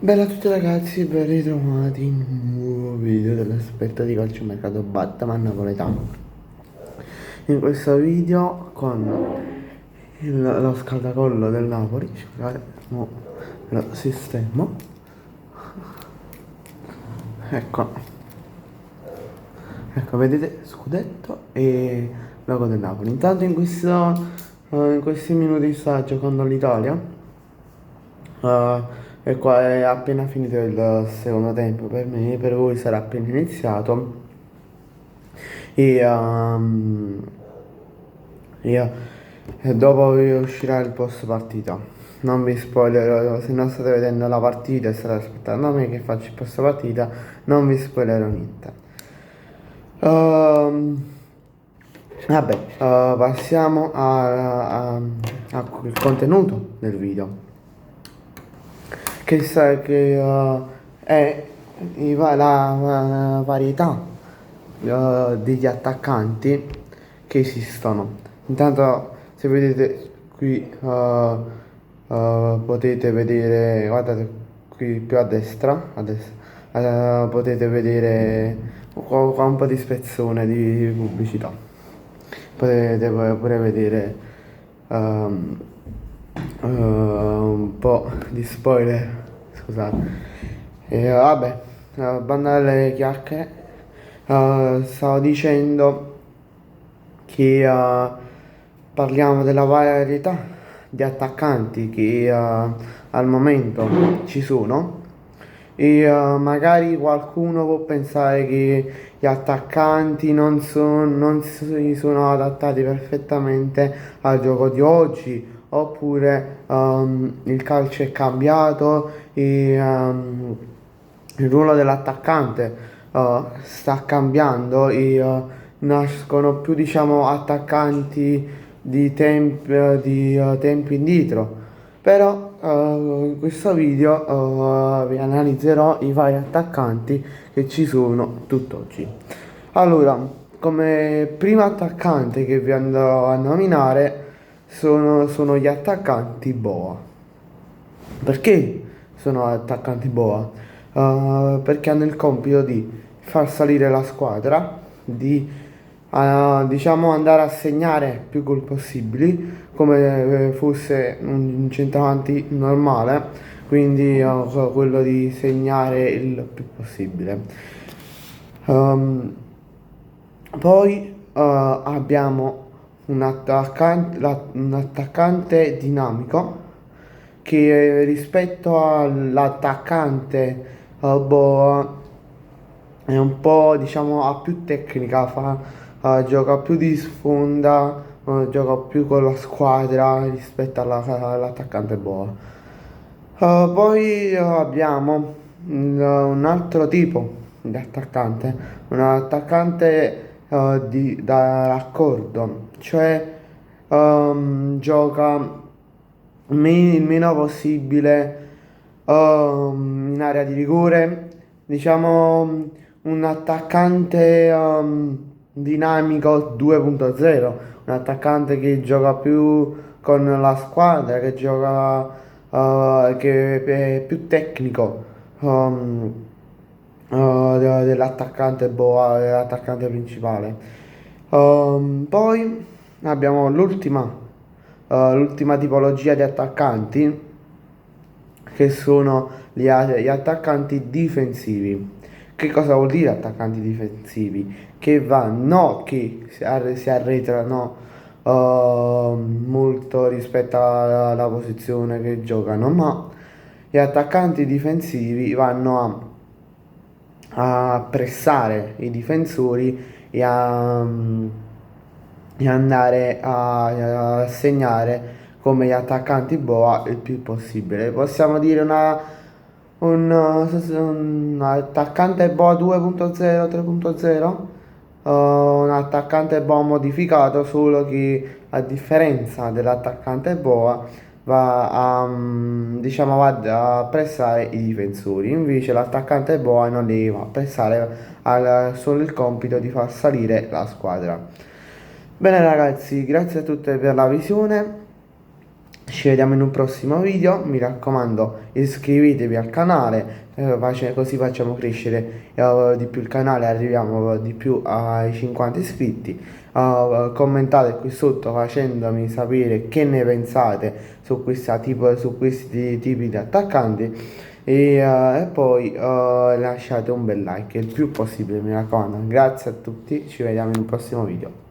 Bella a tutti ragazzi, ben ritrovati in un nuovo video dell'esperto di calciomercato Batman napoletano. In questo video con lo scaldacollo del Napoli, scusate, mo lo sistemo. Ecco, ecco, vedete scudetto e logo del Napoli. Intanto in questi minuti sta giocando l'Italia. E qua è appena finito il secondo tempo per me, per voi sarà appena iniziato. E, e- e dopo vi uscirà il post partita. Non vi spoilerò, se non state vedendo la partita e state aspettando me che faccio il post partita, non vi spoilerò niente. Ehm, Vabbè, passiamo al contenuto del video che sa che è la varietà degli attaccanti che esistono. Intanto se vedete qui potete vedere, guardate qui più a destra, potete vedere qua un po' di spezzone di pubblicità. Potete pure vedere ehm, un po' di spoiler, scusate. E vabbè, banda alle chiacchiere, stavo dicendo che parliamo della varietà di attaccanti che al momento ci sono e magari qualcuno può pensare che gli attaccanti non si sono adattati perfettamente al gioco di oggi oppure il calcio è cambiato e il ruolo dell'attaccante sta cambiando e nascono più diciamo attaccanti di tempi indietro. Però in questo video vi analizzerò i vari attaccanti che ci sono tutt'oggi. Allora, come primo attaccante che vi andrò a nominare sono gli attaccanti Boa. Perché sono attaccanti boa? Perché hanno il compito di far salire la squadra, di diciamo andare a segnare più gol possibili, come fosse un centravanti normale, quindi quello di segnare il più possibile. Ehm, Poi abbiamo un attaccante dinamico che rispetto all'attaccante Boa è un po' diciamo ha più tecnica, gioca più di sponda, gioca più con la squadra rispetto all'attaccante Boa. Poi abbiamo un altro tipo di attaccante, un attaccante da raccordo, cioè gioca il meno possibile in area di rigore, diciamo un attaccante dinamico 2.0, un attaccante che gioca più con la squadra, che gioca che è più tecnico dell'attaccante boa, dell'attaccante principale. Poi abbiamo l'ultima tipologia di attaccanti che sono gli attaccanti difensivi. Che cosa vuol dire attaccanti difensivi? Che vanno, che si arretrano molto rispetto alla posizione che giocano, ma gli attaccanti difensivi vanno a pressare i difensori e andare a segnare come gli attaccanti boa il più possibile. Possiamo dire un attaccante boa 2.0, 3.0? Un attaccante boa modificato, solo che a differenza dell'attaccante boa diciamo, va a pressare i difensori, invece l'attaccante boa non li va a pressare, ha solo il compito di far salire la squadra. Bene ragazzi, grazie a tutti per la visione. Ci vediamo in un prossimo video, mi raccomando iscrivetevi al canale, così facciamo crescere di più il canale, arriviamo di più ai 50 iscritti. Commentate qui sotto facendomi sapere che ne pensate su questi tipi di attaccanti e poi lasciate un bel like il più possibile, mi raccomando. Grazie a tutti, ci vediamo in un prossimo video.